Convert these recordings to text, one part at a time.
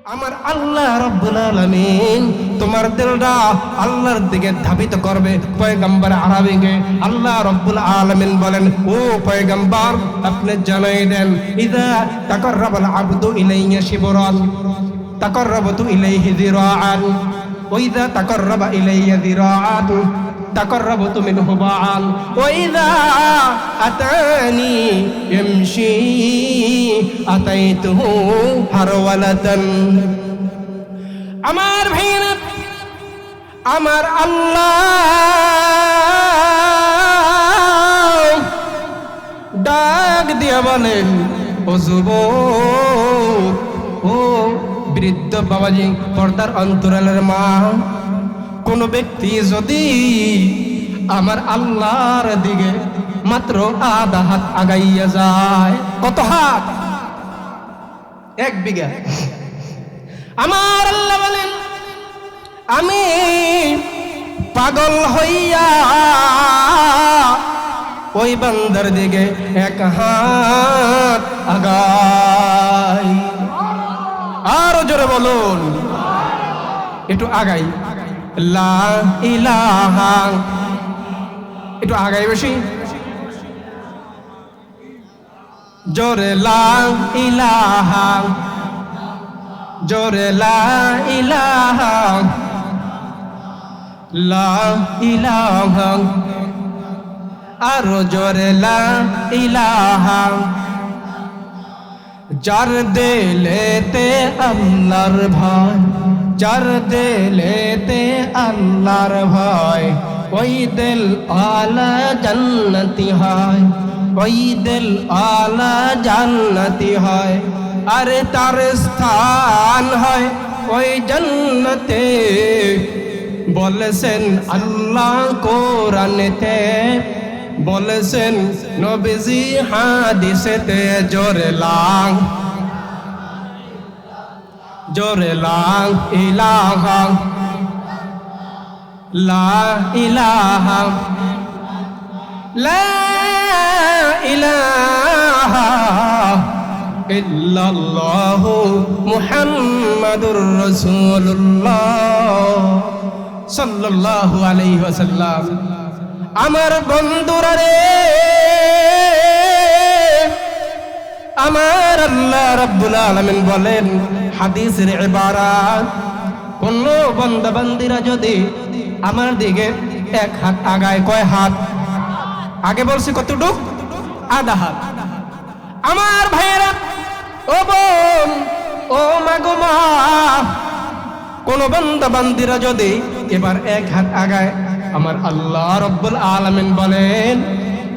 আমার আল্লাহ রাব্বুল আলামিন তোমার দিলটা আল্লাহর দিকে ধাবিত করবে। পয়গম্বর আরবিকে আল্লাহ রাব্বুল আলামিন বলেন, ও পয়গম্বর আপনি জানাই দেন, ইযা তাকাররাবাল আবদু ইলাইয়া শিবরান তাকাররাবতু ইলাইহি যিরাআন ওয়া ইযা তাকাররাবা ইলাইয়া যিরাআন তাকাররাবতু মিনহু বাআন ওয়া ইযা আতানি ইয়ামশি আতাইতুহু হারওয়ালাতান। আমার ভাইরা, আমার আল্লাহ ডাক দিয়া বলেন, ও যুবক, ও বৃদ্ধ বাবাজি, পর্দার অন্তরালের মা, কোন ব্যক্তি যদি আমার আল্লাহর দিকে মাত্র আধা হাত আগাইয়া যায়, কত হাত? 1 বিঘা। আমার আল্লাহ বলেন, আমি পাগল হইয়া ওই বান্দার দিকে 1 হাত আগাই। আরো জোরে বলুন, একটু আগাই। লা ইলাহা, একটু আগাই বেশি জোরে। লা ইলাহা, জোরে লা ইলাহা, লা ইলাহা, আরো জোরে লা ইলাহা। যার দিলেতে আল্লাহর ভয়, যার দিলেতে আল্লাহর ভয়, ওই দিল আলা জান্নাতি হয়, ওই দিল আলা জান্নাতি হয়। আরে তার স্থান হয় ওই জান্নাতে। বলেছেন আল্লাহ কোরআনেতে, বলেছেন নবীজি হাদিসেতে। জোরে লাং, জোরে লাং ইলাহা, লা ইলাহা, লা ইলাহা ইল্লাল্লাহু মুহাম্মাদুর রাসূলুল্লাহ সাল্লাল্লাহু আলাইহি ওয়াসাল্লাম। আমার বন্ধুরা রে, আমার আল্লাহ রাব্বুল আলামিন বলেন হাদিসের ইবারাত, কোন বান্দা বান্দিরা যদি আমার দিকে 1 হাত আগায়, কয় হাত? আগে বলছি কতটুক? আধা হাত। আমার ভাইয়েরা, ও বোন, ও মাগো মা, কোন বান্দা বান্দিরা যদি এবার 1 হাত আগায়, আমার আল্লাহ রাব্বুল আলামিন বলেন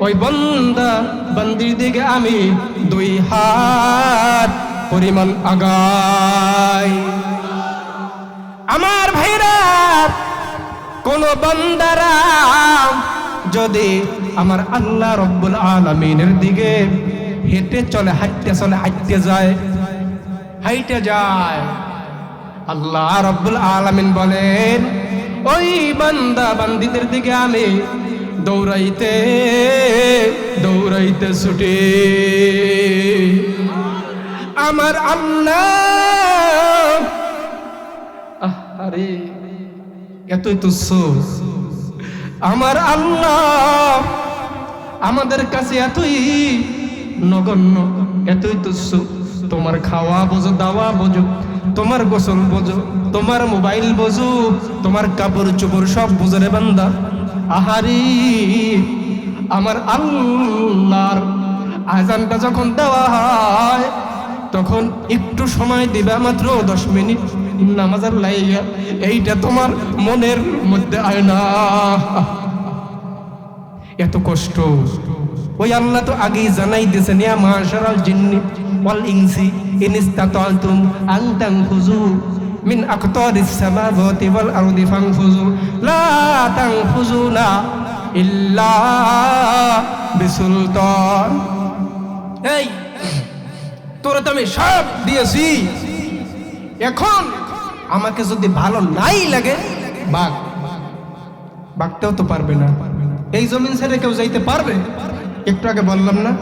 ওই বান্দা বান্দির দিকে আমি 2 হাত পরিমাণ আগাই। আমার ভাইরা, কোন বান্দারা যদি আমার আল্লাহ রাব্বুল আলামিনের দিকে হেঁটে চলে, হাঁটতে চলে, হাঁটতে যায়, হাইটে যায়, আল্লাহ রাব্বুল আলামিন বলেন ওই বান্দা বান্দিদের দিকে আমি দৌড়াইতে দৌড়াইতে ছুটে। আমার আল্লাহ, আরে এতই তুচ্ছ। আমার আল্লাহ আমাদের কাছে এতই নগণ্য, এতই তুচ্ছ। তোমার খাওয়া বোঝো, দাওয়া বোঝো, তোমার গোসল বোঝো, তোমার মোবাইল বোঝো, তোমার কাপড় চোপড় সব বোঝো রে বান্দা। আহারি, আমার আল্লাহর আযানটা যখন দেওয়া হয় তখন একটু সময় দিবা, মাত্র 10 মিনিট নামাজের লাইগা, এইটা তোমার মনের মধ্যে আয় না। এত কষ্ট ওই আল্লাহ তো আগেই জানাই দিয়েছেন, ইয়া মাশারাল জিন্নি ওয়াল ইনসি ইন ইসতাতা'তুম আন তানফুযু মিন আকতারিস সামাওয়াতি ওয়াল আরদি ফানফুযু লা তানফুযুনা ইল্লা বিসুলতান। এই তোরা তো আমি সব দিয়েছি, এখন আমাকে যদি ভালো নাই লাগে, বাগতেও তো পারবে না। এই জমিন ছেড়ে কেউ যাইতে পারবে? একটু আগে বললাম না,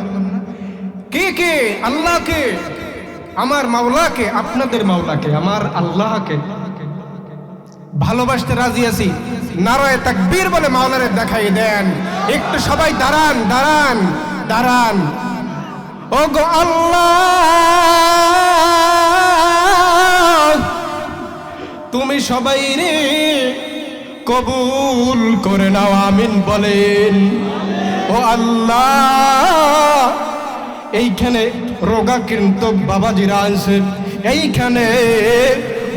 কে কে? আল্লাহকে আমার মাওলাকে, আপনাদের মাওলাকে, আমার আল্লাহকে ভালোবাসতে রাজি আছি। নারায়ে তাকবীর বলে মাওলারে দেখাই দেন। একটু সবাই দাঁড়ান দাঁড়ান দাঁড়ান। ও গো আল্লাহ, তুমি সবাই রে কবুল করে নাও, আমিন বলেন। ও আল্লাহ, এইখানে রোগাক্রান্ত বাবাজিরা আছে, এইখানে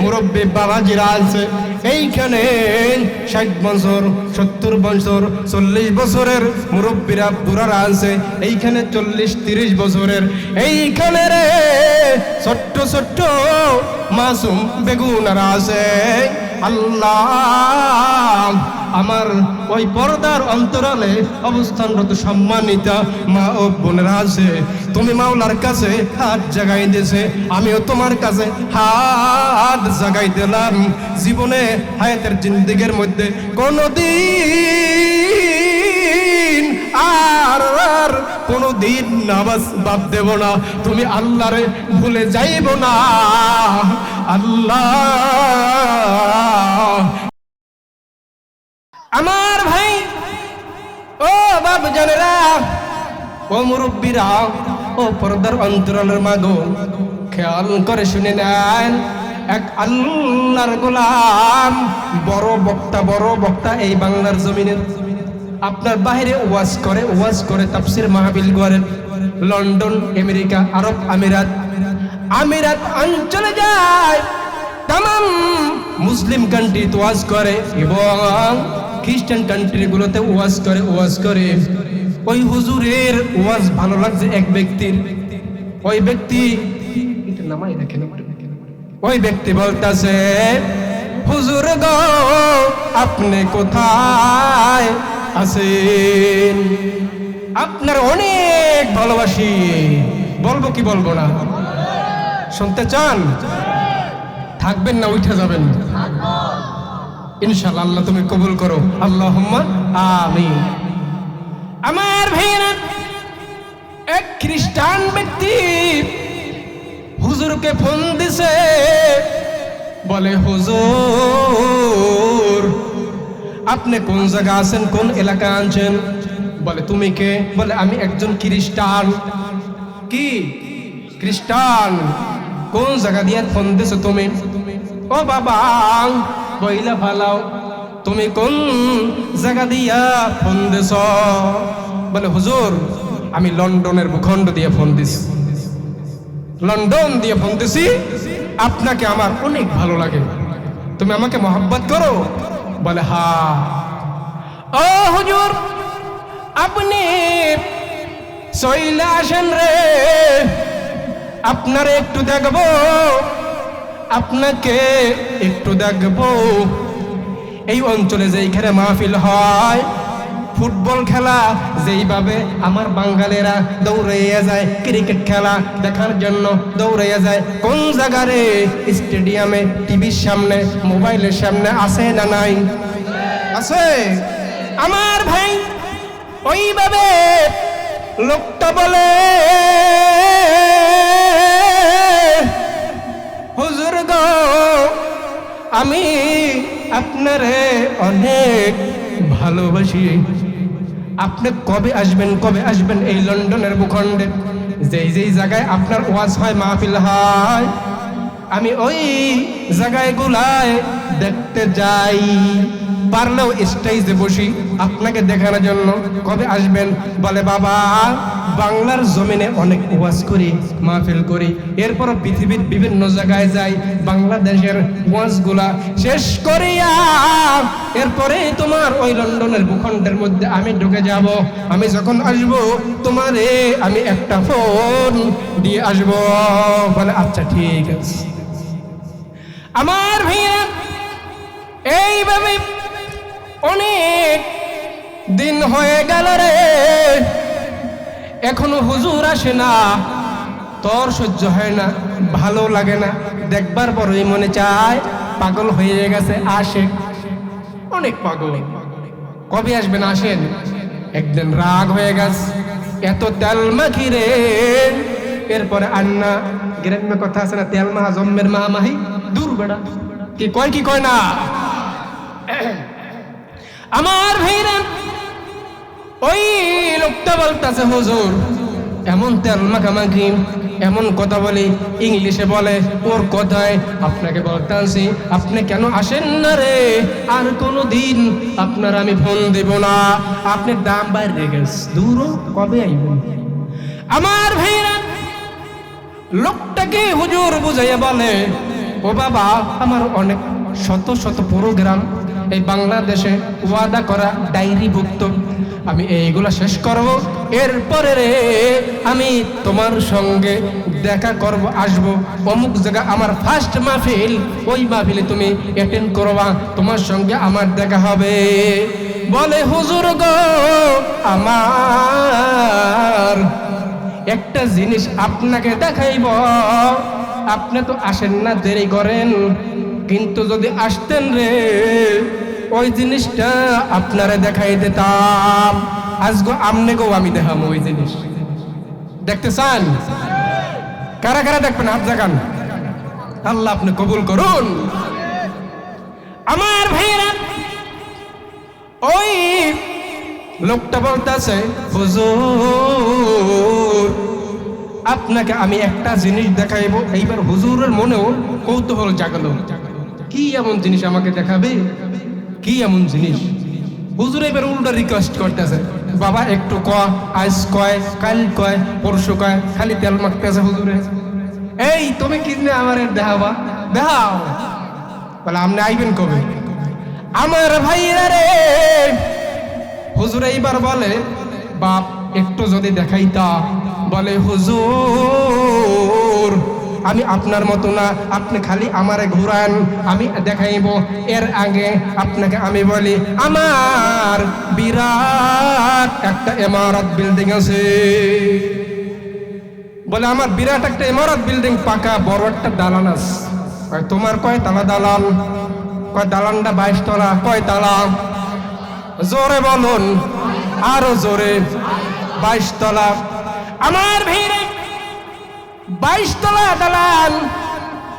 মুরব্বী বাবাজিরা আছে, এইখানে 60 বছর 70 বছর 40 বছরের মুরব্বীরা বুড়ারা আছে, এইখানে 40-30 বছরের, এইখানে রে ছোট্ট ছোট্ট মাসুম বেগুনারা আছে। আল্লাহ, আমার ওই পর্দার অন্তরালে অবস্থানরত সম্মানিত মা ও বোনেরা আছে, তুমি মাওলার কাছে হাত জাগাই দিয়েছে, আমিও তোমার কাছে হাত জাগাই দিলাম। জীবনে হায়াতের জিন্দেগির মধ্যে কোনদিন আর কোনদিন নামাজ বাদ দেব না, তুমি আল্লাহরে ভুলে যাইব না। আল্লাহ, আমার ভাই, ও বাবু জানেরা, ও মুরব্বীরা, ও পর্দার অন্তরালের মাগো, খেয়াল করে শুনে নেন। এক আল্লাহর গোলাম, বড় বক্তা এই বাংলার জমিনের, আপনার বাইরে ওয়াজ করে তাফসীর মাহফিল করেন, লন্ডন, আমেরিকা, আরব আমিরাত অঞ্চলে যায়, তামাম মুসলিম কান্ট্রিতে ওয়াজ করে এবং খ্রিস্টান কান্ট্রিগুলোতে ওয়াজ করে। ওই হুজুরের ওয়াজ ভালো লাগছে এক ব্যক্তির, ওই ব্যক্তি এটা নামাই রাখেন, ওই ব্যক্তি বলতেছে, হুজুর গো আপনি কোথায় আছেন? আপনার অনেক ভালোবাসি, বলবো কি বলবো না? শুনতে চান? থাকবেন না উঠে যাবেন? ইনশাআল্লাহ। আল্লাহ তুমি কবুল করো, আল্লাহুম্মা আমিন। আমার ভাইরা, এক খ্রিস্টান ব্যক্তি হুজুরকে ফোন দিছে, বলে হুজুর আপনি কোন জায়গা আছেন, কোন এলাকা আছেন? বলে তুমি কে? বলে আমি একজন খ্রিস্টান। কি খ্রিস্টান? কোন জায়গা দিয়ে ফোন দিছো তুমি? ও বাবা বইলা ফালাও, তুমি কোন জায়গা দিয়া ফোন দিছ? বলে হুজুর আমি লন্ডনের ভূখণ্ড দিয়ে ফোন দিছি, লন্ডন দিয়ে ফোন দিছি, আপনাকে আমার অনেক ভালো লাগে, তুমি আমাকে মহব্বত করো? বলে হ্যাঁ। ও হুজুর আপনি চইলা আসেন রে, আপনারে একটু দেখবো, আপনাকে একটু দেখবো। এই অঞ্চলে যেইখানে মাহফিল হয়, ফুটবল খেলা যেইভাবে আমার বাঙালিরা দৌড়াইয়া যায়, ক্রিকেট খেলা দেখার জন্য দৌড়াইয়া যায়, কোন জায়গারে? স্টেডিয়ামে, টিভির সামনে, মোবাইলের সামনে আছে না নাই? আছে। আমার ভাই ওইভাবে লোকটা বলে, হুজুর গো আমি আপনারে অনেক ভালোবাসি, আপনি কবে আসবেন এই লন্ডনের ভূখণ্ডে? যেই জায়গায় আপনার ওয়াজ হয়, মাহফিল হয়, আমি ওই জায়গায় গুলায় দেখতে যাই, পারলেও স্টেজে বসি আপনাকে দেখানোর জন্য। কবে আসবেন? বলে বাবা বাংলার জমিনে অনেক ওয়াজ করি, মাহফিল করি, এরপর পৃথিবীর বিভিন্ন জায়গায় যাই, বাংলাদেশের ওয়াজগুলা শেষ করিয়া এরপরে তোমার ওই লন্ডনের ভূখণ্ডের মধ্যে আমি ঢুকে যাব। আমি যখন আসব তোমারে আমি একটা ফোন দিয়ে আসব। বলে আচ্ছা ঠিক আছে। আমার ভাইয়া এইভাবে অনেক দিন হয়ে গেল রে, এখনো হুজুর আসে না। তোর সহ্য হয় না, ভালো লাগে না, দেখবার পরই মনে চায় পাগল হয়ে গেছে। আসে, অনেক পাগল। কবে আসবেন? আসেন। একদিন রাগ হয়ে গেছে, এত তেল মাখি রে এরপরে আন্না গ্রামে কথা আছে না, তেল মাহা জম্মের মা মাহি দূর বেড়া, কি কয় না। আমার ভাইরা, ওই লোকটা বলতেছে হুজুর এমন তেল মাখামাখি, এমন কথা বলি, ইংলিশে বলে, ওর কথায় আপনাকে বলতেছি আপনি কেন আসেন না রে, আর কোনো দিন আপনার আমি ফোন দেব না, আপনি দাম বাইরে গেছে দূর, কবে আইবেন। আমার ভাইরা, লোকটাকে হুজুর বুঝাইয়া বলে, ও বাবা আমার অনেক শত শত প্রোগ্রাম এই বাংলাদেশে ওয়াদা করা ডায়েরিভুক্ত, আমি এইগুলা শেষ করব, এরপরে রে আমি তোমার সঙ্গে দেখা করব, আসবো অমুক জায়গা আমার ফার্স্ট মাহফিল, ওই মাহফিলে তুমি অ্যাটেন্ড করবা, তোমার সঙ্গে আমার দেখা হবে। বলে হুজুর গো আমার একটা জিনিস আপনাকে দেখাইব, আপনি তো আসেন না, দেরি করেন, কিন্তু যদি আসতেন রে ওই জিনিসটা আপনারে দেখাই দিতাম, আজগো আমনেকেও আমি দেখাবো ওই জিনিস। দেখতে চান? কারা কারা দেখবেন হাত জাগান, আল্লাহ আপনি কবুল করুন। আমার ভাইরা, ওই লোকটা বলতেছে হুজুর আপনাকে আমি একটা জিনিস দেখাইবো। এইবার হুজুরের মনেও কৌতূহল জাগলো, কি এমন জিনিস আমাকে দেখাবে, কি এমন জিনিস। হুজুর এবার উল্টা রিকোয়েস্ট করতেছে, বাবা একটু আজ কয়, কাল কয়, পরশু কয়, খালি তেল মাখতেছে হুজুরে, এই তুমি কি আমার দেখাবা, দেখাও। বলে আপনি আইবেন কবে? আমার ভাইরা রে, হুজুর এইবার বলে বাপ একটু যদি দেখাইতা। বলে হুজুর আমি আপনার মতো না, আপনি খালি আমারে ঘুরান, আমি দেখাইব। এর আগে আপনাকে আমি বলি আমার বিরাট একটা ইমারত বিল্ডিং আছে। বলে আমার বিরাট একটা ইমারত বিল্ডিং, পাকা বড় একটা দালান আছে। তোমার কয় তালা দালান? কয় দালানটা 22 তলা। কয় তালা? জোরে বলুন, আরো জোরে। 22 তলা। আমার ভিড়ে 22 তলা দালান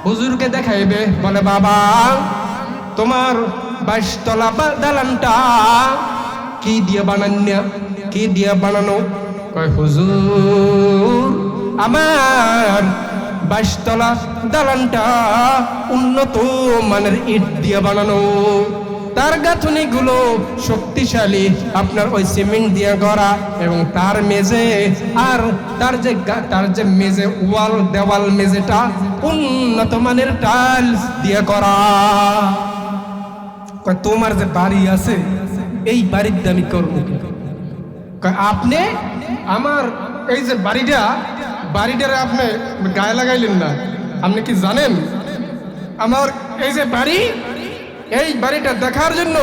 হুজুরকে দেখাইবে। বলে বাবা তোমার 22 তলা দালানটা কি দিয়ে বানানো, কি দিয়ে বানানো? কয় হুজুর আমার 22 তলা দালানটা উন্নত মানের ইট দিয়ে বানানো, তার গাঁথনি গুলো শক্তিশালী, আপনার ওই সিমেন্ট দিয়ে করা, এবং তার মেঝে আর তার যে মেঝে ওয়াল দেওয়াল মেঝেটা উন্নত মানের টাইলস দিয়ে করা। তোমার যে বাড়ি আছে এই বাড়ির দামি করবো আপনি? আমার এই যে বাড়িটার আপনি গায়ে লাগাইলেন না। আপনি কি জানেন আমার এই যে বাড়ি, এই বাড়িটা দেখার জন্য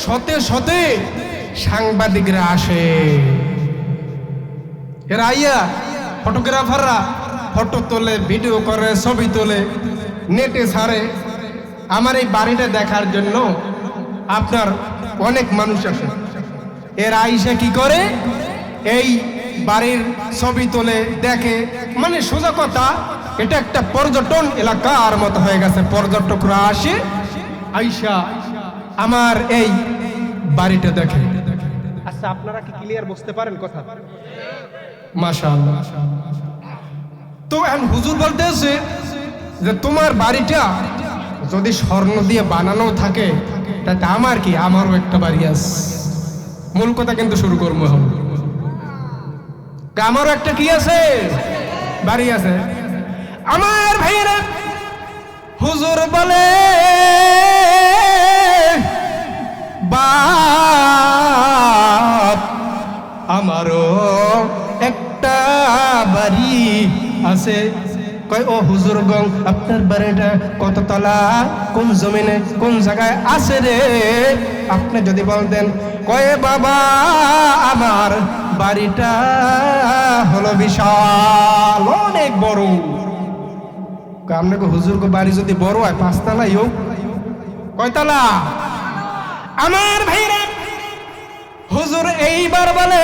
শতে শতে সাংবাদিকরা আসে। এরা আইয়া ফটোগ্রাফাররা ফটো তোলে, ভিডিও করে, ছবি তোলে, নেটে ছাড়ে। আমার এই বাড়িটা দেখার জন্য আপনার অনেক মানুষ আসে। এরা আইসা কি করে, এই বাড়ির ছবি তোলে, দেখে। মানে সোজা কথা, এটা একটা পর্যটন এলাকার মতো হয়ে গেছে। পর্যটকরা আসে, আইসা আমার এই বাড়িটা দেখে। আচ্ছা আপনারা কি ক্লিয়ার বুঝতে পারেন কথা? মাশাআল্লাহ। তো এখন হুজুর বলতেছে যে তোমার বাড়িটা যদি স্বর্ণ দিয়ে বানানো থাকে তাতে আমার কি, আমারও একটা বাড়ি আছে। মূল কথা কিন্তু শুরু করবো এখন। আমারও একটা কি আছে, বাড়ি আছে। আমার ভাইরা হুজুর বলে বাপ আমারও একটা বাড়ি আছে। কয় ও হুজুর গং আপনার বাড়িটা কত তলা, কোন জমিনে, কোন জায়গায় আছে রে? আপনি যদি বলতেন। কয় বাবা আমার বাড়িটা হলো বিশাল, অনেক বড়। আপনাকে হুজুর বাড়ি যদি বড় হয় 5 তলাই হোক, কয়তলা? আমার ভাইরা হুজুর এইবার বলে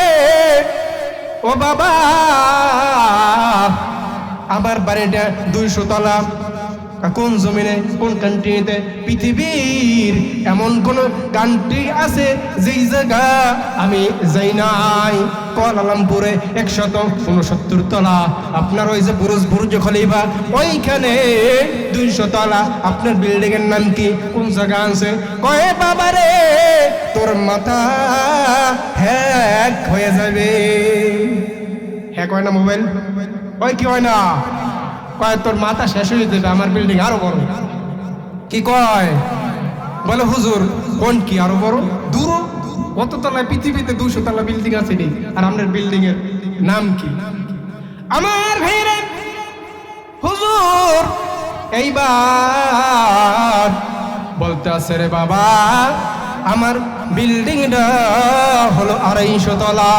ও বাবা আমার বাড়িটা 200 তলা। কোন জমিনে, কোন কান্ট্রিতে? পৃথিবীর এমন কোন কান্ট্রি আছে যেই জায়গা আমি যাই নাই? কুয়ালালামপুরে 169 তলা। আপনার ওই যে বুর্জ খলিফা, ওইখানে 200 তলা। আপনার বিল্ডিং এর নাম কি? কোন জায়গা আছে? কয়ে বাবা রে, তোর মাথা হ্যাক হয়ে যাবে। হ্যাক হয় না মোবাইল? ওই কি হয় না? কয় তোর মাথা শেষ হয়ে যাবে, আমার বিল্ডিং আরো বড়। কি কয়? বলে হুজুর কোন কি আরো বড়? দূর কত তলায়? পৃথিবীতে 200 তলা বিল্ডিং আছে নি, আর আপনার বিল্ডিং এর নাম কি? আমার ভাইরা, হুজুর এইবার বলতে আছে রে বাবা, আমার বিল্ডিংটা হলো 250 তলা।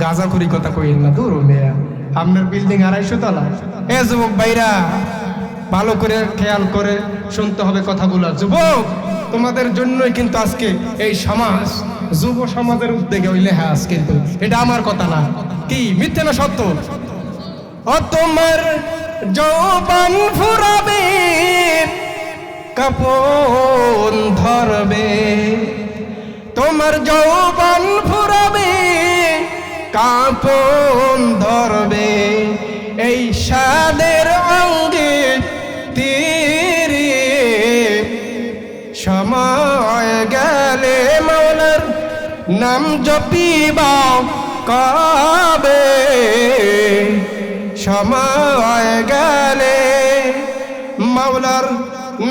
গাঁজাখুরি কথা কইেন না, দূর মেয়া, আপনার বিল্ডিং 250 তলা। এ যুবক ভাইরা, ভালো করে খেয়াল করে শুনতে হবে কথাগুলো। যুবক, তোমাদের জন্যই কিন্তু আজকে এই সমাজ, যুব সমাজের উদ্যোগে ওই লেখা আজ, কিন্তু এটা আমার কথা না। কি মিথ্যে না সত্য? ও তোমার যৌবন ফুরাবে, কাপন ধরবে। তোমার যৌবন ফুরাবে, কাপন ধরবে। এই সাদের অঙ্গে তীরে সময় গেলে মাওলার নাম জপিবা কবে? সময় গেলে মাওলার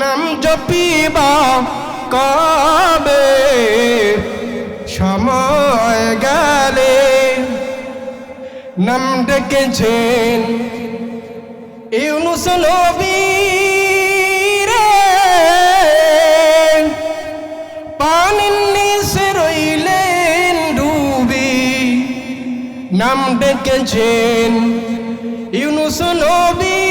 নাম জপিবা কবে? সময় গেলে নাম ডেকেছেন ইউনুস নবী রে, পানির নিচে রইলেন ডুবি। নাম ডেকেছেন ইউনুস নবী,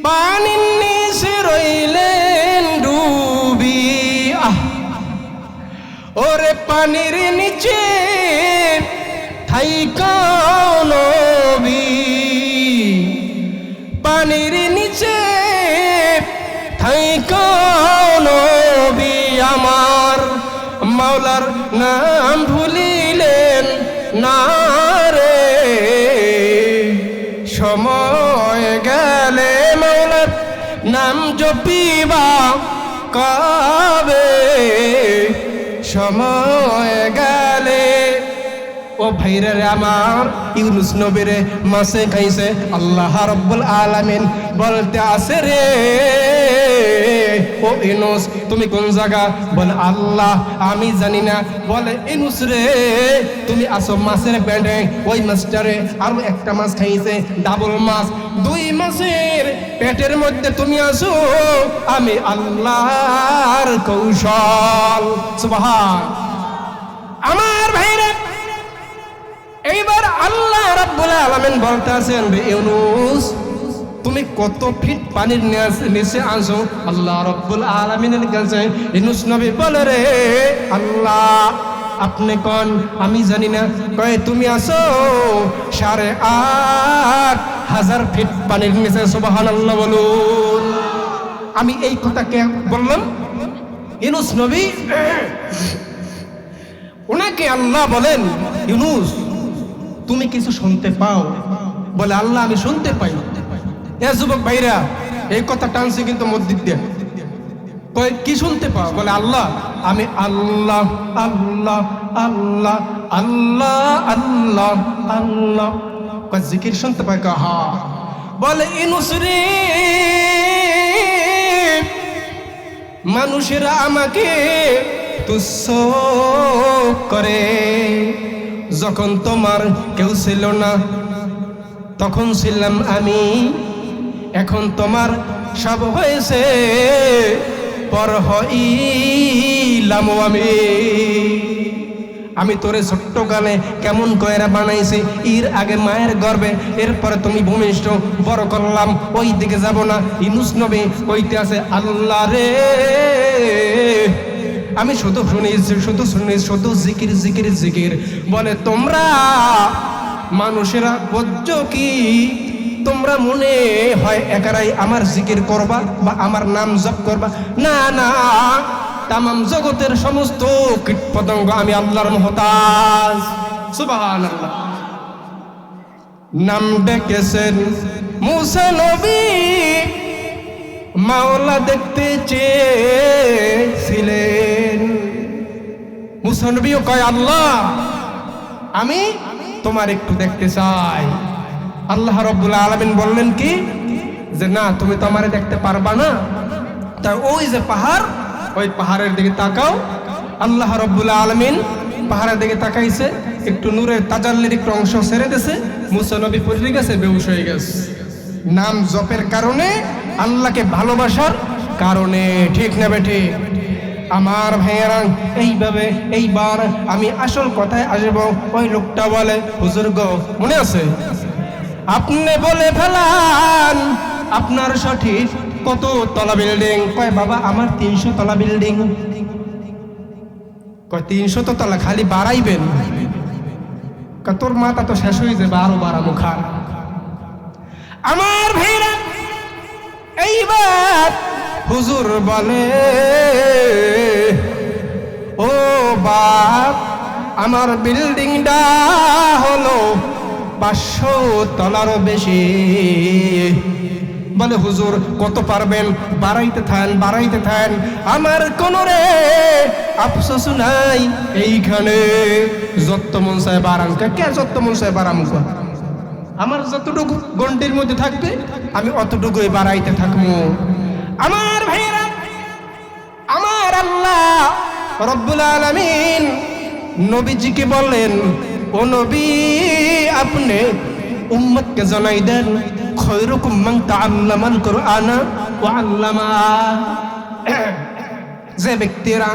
পানির নিচে রইলেন ডুবি। ওরে পানির নিচে থাইকা নবী, পানির নিচে থাইকা নবী। আমার মাওলার নাম ভুলিলেন না রে, সময় গেলে মাওলার নাম জপিবা কবে? সময় গেলে। ও ভাইরা রে আমার, ইউনুস নবীরে মাছে খাইছে আল্লাহ রাব্বুল আলামিন বলতে আছে রে, ও ইউনুস তুমি কোন জায়গা? বলে আল্লাহ আমি জানি না। বলে ইউনুস রে, তুমি আসো মাছের পেটে, ওই মাছটারে আরো একটা মাছ খাইছে, ডাবল মাছ। 2 মাছের পেটের মধ্যে তুমি আসো, আমি আল্লাহর কৌশল। সুবহান। আমার ভাইরা, এইবার আল্লাহ রাব্বুল আলামিন বলতে আছেন, রে ইউনুস তুমি কত ফিট পানির নিচে আসো? আল্লাহ রাব্বুল আলামিনের কাছে ইউনুস নবী বলে রে আল্লাহ আপনি কোন? আমি জানি না। কয় তুমি আসো 8,500 ফিট পানির নিচে। সুবহানাল্লাহ বলুন। আমি এই কথা কে বললাম? ইউনুস নবী। ওনাকে আল্লাহ বলেন, ইউনুস তুমি কিছু শুনতে পাও? বলে আল্লাহ আমি শুনতে পাই। এ যুবক ভাইরা, এই কথা টানছে কিন্তু মসজিদ দিয়ে। কয় কি শুনতে পাও? বলে আল্লাহ আমি আল্লাহ আল্লাহ আল্লাহ আল্লাহ আল্লাহ আল্লাহ। কয় জিকির শুনতে পাই? কয় হ্যাঁ। বলে ইউনুস রে, মানুষেরা আমাকে তুচ্ছ করে, যখন তোমার কেউ ছিল না তখন ছিলাম আমি, এখন তোমার সব হয়েছে পর হইলাম আমি। আমি তোরে ছোট্ট কালে কেমন কয়রা বানাইছি, এর আগে মায়ের গর্ভে, এরপরে তুমি ভূমিষ্ঠ বড় করলাম, ওই দিকে যাব না। ইউনুস নবী কইতে আছে আল্লাহ রে আমি শুধু শুধু জিকির জিকির জিকির। বলে তোমরা মানুষেরা বুঝছো কি, তোমরা মনে হয় একারাই আমার জিকির করবা বা আমার নাম জপ করবা? না না, তামাম জগতের সমস্ত কীট পতঙ্গ আমি আল্লাহর মুহতাজ। সুবহানাল্লাহ। নাম ডেকেছেন মুসা নবী, মাওলা দেখতে চেয়েছিলেন। মুসা নবীও কয় আল্লাহ আমি তোমার একটু দেখতে চাই। আল্লাহ রাব্বুল আলামিন বললেন কি যে না, তুমি তো আমারে দেখতে পারবা না, তাই ওই যে পাহাড়, ওই পাহাড়ের দিকে তাকাও। আল্লাহ রাব্বুল আলামিন পাহাড়ের দিকে তাকাইছে, একটু নূরের তাজাল্লির একটু অংশ ছেড়ে দিয়েছে, মুসা নবী পড়ে গেছে, বেহুশ হয়ে গেছে। নাম জপের কারণে, আল্লাহকে ভালোবাসার কারণে। ঠিক না বেঠি? আমার ভাইয়েরা, এইভাবে এইবার আমি আসল কথায় আসবো। ওই লোকটা বলে হুজুর গো, মনে আছে আপনি বলে ফেলান আপনার সঠিক কত তলা বিল্ডিং? কয় বাবা আমার 300 তলা বিল্ডিং। কয় 300 তলা খালি বাড়াইবেন? কয় তোর মাথা তো শেষ হয়ে যাবে, আরো বাড়াবো খা। আমার ভাইরা, এইবার হুজুর বলে ও বাপ, আমার বিল্ডিংটা হলো 500 তলারও বেশি। বলে হুজুর কত পারবেন? বাড়াইতে থাকেন, আমার কোনো রে আফসোস নাই, এইখানে যত মন চায় বাড়ান। কে যত মন চায় বাড়াম? আমার যতটুকু গন্ডির মধ্যে থাকবে আমি অতটুকুই বাড়াইতে থাকবো। আমার ভাইরা, আমার আল্লাহ রব্বুল আলামিন নবীজিকে বললেন ও নবী, আপনি উম্মতকে জানাই দেন খয়রুকুম মান তাআল্লামাল কুরআনা ওয়া আল্লামা। যে ব্যক্তিরা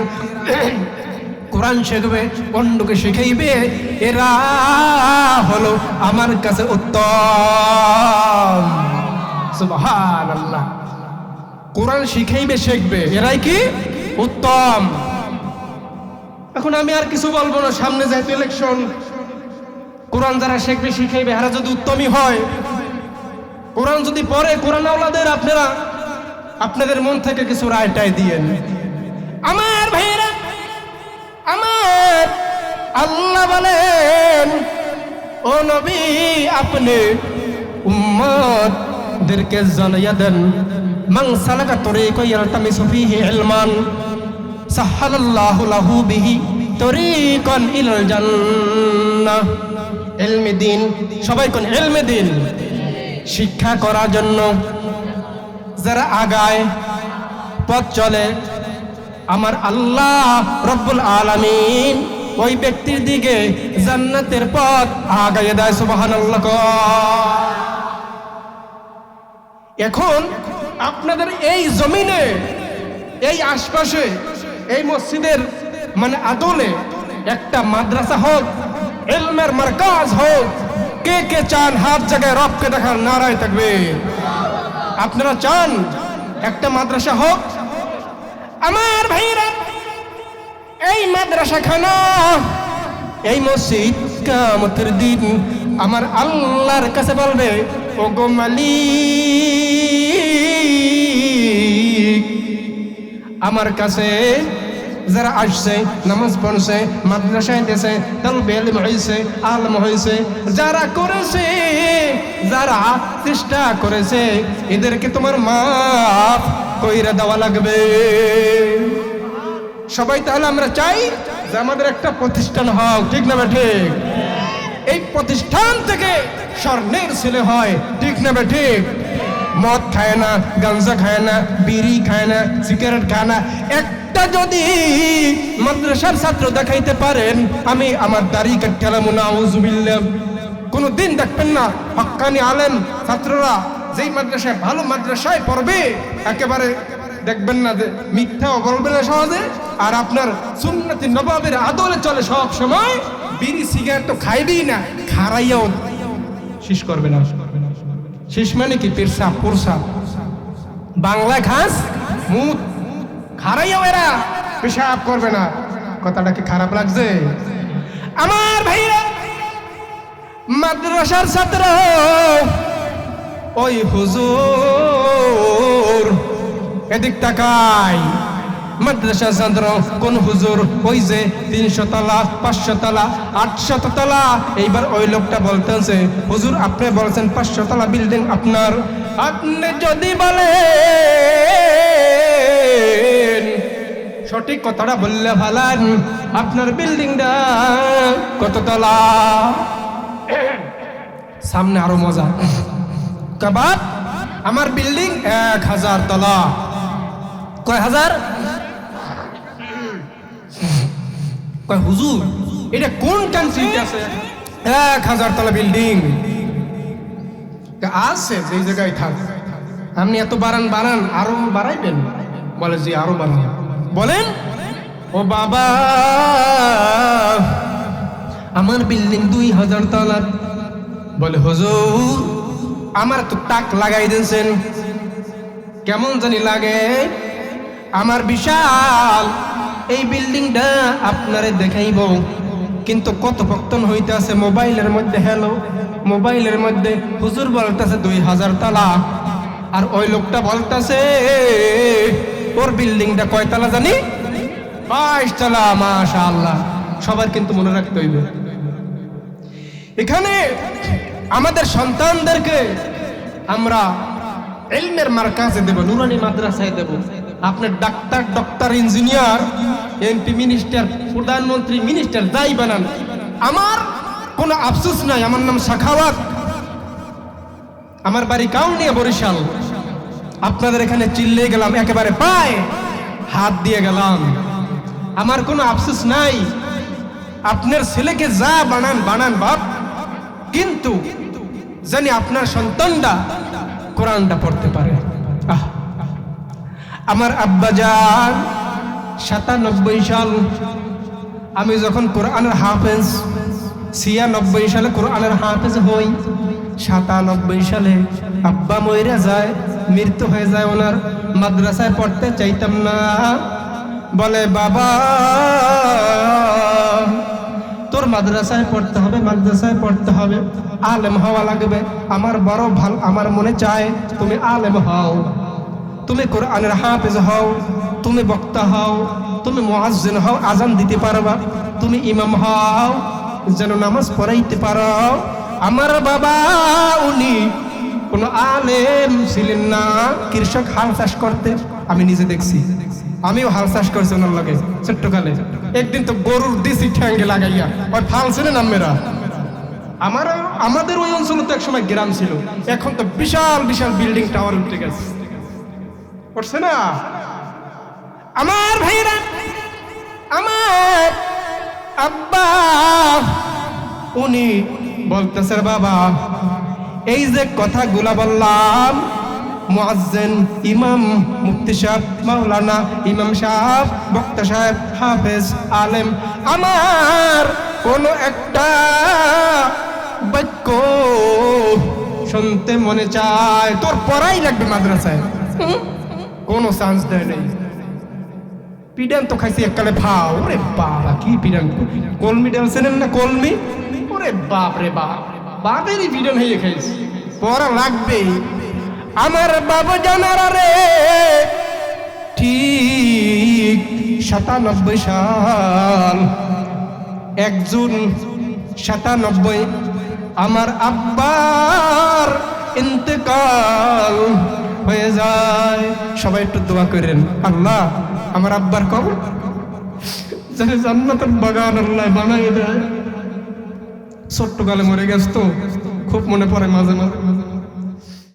কোরআন শিখবে, অন্যকে শিখাইবে, এরা হলো আমার কাছে উত্তম। সুবহানাল্লাহ। কোরআন শিখাইবে, শিখবে, এরাই কি উত্তম। এখন আমি আর কিছু বলবো না, সামনে যেহেতু ইলেকশন, কোরআন যারা শিখবে শিখাইবে এরা যদি উত্তমই হয়, কোরআন যদি পড়ে, কোরআন আওলাদের আপনারা আপনাদের মন থেকে কিছু রায়টায় দিয়েন। আমার ভাইয়েরা, আমার আল্লাহ বলেন ও নবী, আপনি উম্মতদেরকে জানাইয়া দেন মান সালাকা তরিকান ইয়ালতামিসু ফীহি ইলমান সাহহালাল্লাহু লাহু বিহি তরিকান ইলাল জান্নাহ। ইলমে দ্বীন, সবাই কোন ইলমে দ্বীন শিক্ষা করার জন্য যারা আগায় পথ চলে, আমার আল্লাহ রব্বুল আলামিন ওই ব্যক্তির দিকে জান্নাতের পথ আগাইয়ে দেয়। সুবহানাল্লাহ। এখন আপনাদের এই জমিনে, এই আশপাশে, এই মসজিদের মানে আদলে একটা মাদ্রাসা হোক, ইলমের মারকাজ হোক, কে কে চান হাত জায়গায় রবকে দেখার নারায় থাকবে? আপনারা চান একটা মাদ্রাসা হোক? আমার ভাইরা, এই মাদ্রাসাখানা, এই মসজিদ কিয়ামতের দিন আমার আল্লাহর কাছে বলবে ও গো মালিক, আমার কাছে যারা আসছে, নামাজ পড়ছে, মাদ্রাসায় দিয়েছে, তালবে ইলম হইছে, আলেম হইছে, যারা করেছে, যারা চেষ্টা করেছে, এদেরকে তোমার মাফ কইরা দেওয়া লাগবে। সবাই তাহলে আমরা চাই যে আমাদের একটা প্রতিষ্ঠান হোক, ঠিক না ঠিক? এই প্রতিষ্ঠান থেকে স্বর্ণের ছেলে হয়, ঠিক না ঠিক? মদ খায় না, গাঞ্জা খায় না, বিড়ি খায় না, সিগারেট খায় না। একটা যদি মাদ্রাসার ছাত্র দেখাইতে পারেন, আমি আমার দাড়ি কাটলাম, নাউজুবিল্লাহ, কোনো দিন দেখবেন না হক্কানি আলেম ছাত্ররা যেই মাদ্রাসায়, ভালো মাদ্রাসায় পড়বে, একেবারে দেখবেন না যে মিথ্যাও বলবে না সহজে, আর আপনার সুন্নতি নবাবের আদলে চলে সব সময়। বিড়ি সিগারেট তো খাইবেই না, খারাইয়াও শেষ করবে না। শেষ মানে কি? পেরসাব, প্রসাব, বাংলায় ঘাস মুত, খারাইয়াও এরা পেশাব করবে না। কথাটা কি খারাপ লাগছে? আমার ভাইরা, মাদ্রাসার ছাত্র ওই হুজুর এদিক তাকাই, মাদ্রাসার ছাত্র কোন হুজুর? ওই যে 300 তলা 500 তলা 800 তলা। এইবার ওই লোকটা বলতেছে, হুজুর আপনি বলছেন 500 তলা বিল্ডিং আপনার, আপনি যদি বলেন সঠিক কথাটা বললে ভালান, আপনার বিল্ডিংটা কত তলা? সামনে আরো মজা, কাবাব আমার বিল্ডিং 1000 তলা। কয় হাজার? কয় হুজুর এটা কোন কান্ট্রিতে আছে 1000 তলা বিল্ডিং? আছে যে জায়গায় থাক, আপনি এত বাড়ান বাড়ান, আরো বাড়াইবেন? বলে জি আরো বাড়ান। বলেন ও বাবা আমার বিল্ডিং 2000 তলার। বলে হুজুর আমার তো তাক লাগাই দিয়েছেন, কেমন জানি লাগে, আমার বিশাল এই বিল্ডিংটা আপনারে দেখাইব, কিন্তু কত পক্তন হইতে আছে মোবাইলের মধ্যে। হ্যালো মোবাইলের মধ্যে হুজুর বলতেছে 2000 তলা, আর ওই লোকটা বলতেছে ওর বিল্ডিংটা কয় তলা জানি? 22 তলা। মাশাআল্লাহ। সবার কিন্তু মনে রাখতে হইবে, এখানে আমাদের সন্তানদেরকে আমরা ইলমের মারকাজে দেব, নুরানি মাদ্রাসায় দেব। আপনার doctor, doctor, engineer, MP, minister, প্রধানমন্ত্রী, মিনিস্টার যাই বানান, আমার কোনো আফসোস নাই। আমার নাম সাখাওয়াত, আমার বাড়ি কাউনিয়া বরিশাল। আপনাদের এখানে চিল্লে গেলাম, একেবারে পায়ে হাত দিয়ে গেলাম, আমার কোনো আফসোস নাই। আপনার ছেলেকে যা বানান বানান বাপ, কিন্তু জানি আপনার সন্তানটা কোরআনটা পড়তে পারে। আমার আব্বাজান 97 সাল আমি যখন কোরআনের হাফেজ, 96 সালে কোরআনের হাফেজ হই, 97 সালে আব্বা মইরা যায়, মৃত্যু হয়ে যায় ওনার। মাদ্রাসায় পড়তে চাইতাম না। বলে বাবা তোর মাদ্রাসায় পড়তে হবে, মাদ্রাসায় পড়তে হবে, আলেম হওয়া লাগবে। আমার বড় ভালো, আমার মনে চায় তুমি আলেম হও, তুমি কোরআনের হাফেজ হও, তুমি বক্তা হও, তুমি মুয়াজ্জিন হও, আজান দিতে পারবা, তুমি ইমাম হও, যেন নামাজ পড়াইতে পারো। আমার বাবা উনি কোনো আলেম ছিলেন না, কৃষক, হাল চাষ করতে। আমি নিজে দেখছি, আমিও হাল চাষ করছি ওনার লগে ছোট্টকালে। একদিন তো গরুর দিছি ঠ্যাঙ্গে লাগাইয়া, ওই ফাল ছিলেন আমেরা। আমাদের ওই অঞ্চলে তো একসময় গ্রাম ছিল, এখন তো বিশাল বিশাল বিল্ডিং টাওয়ার উঠে গেছে, করছে না? আমার ভাইরা, আমার আব্বা উনি বলতেছে বাবা এই যে কথাগুলা বললাম, মুয়াজ্জিন, ইমাম, মুফতি সাহেব, মাওলানা, ইমাম সাহেব, বক্তা সাহেব, হাফেজ, আলেম, আমার কোন একটা বাক্য শুনতে মনে চায়, তোর পড়াই লাগবে মাদ্রাসায়। কোনো চান্স দেয় নেই। পিডান তো খাইছি এককালে ভাও। ওরে বাবা কি পিডান! কলমি ডালছেন না? কলমি, ওরে বাপ রে বাপ, বাপেরই পিডান হয়ে খাইছি, পড়া লাগবে। আমার বাবা জানারা রে, ঠিক 97 সাল 1 জুন 97 আমার আব্বার ইন্তেকাল হয়ে যায়। সবাই একটু দোয়া করেন, আল্লাহ আমার আব্বার কবর যেন জান্নাতের বাগান আল্লাহ বানাই দেয়। ছোট্ট কালে মরে গেছে তো খুব মনে পড়ে মাঝে মাঝে।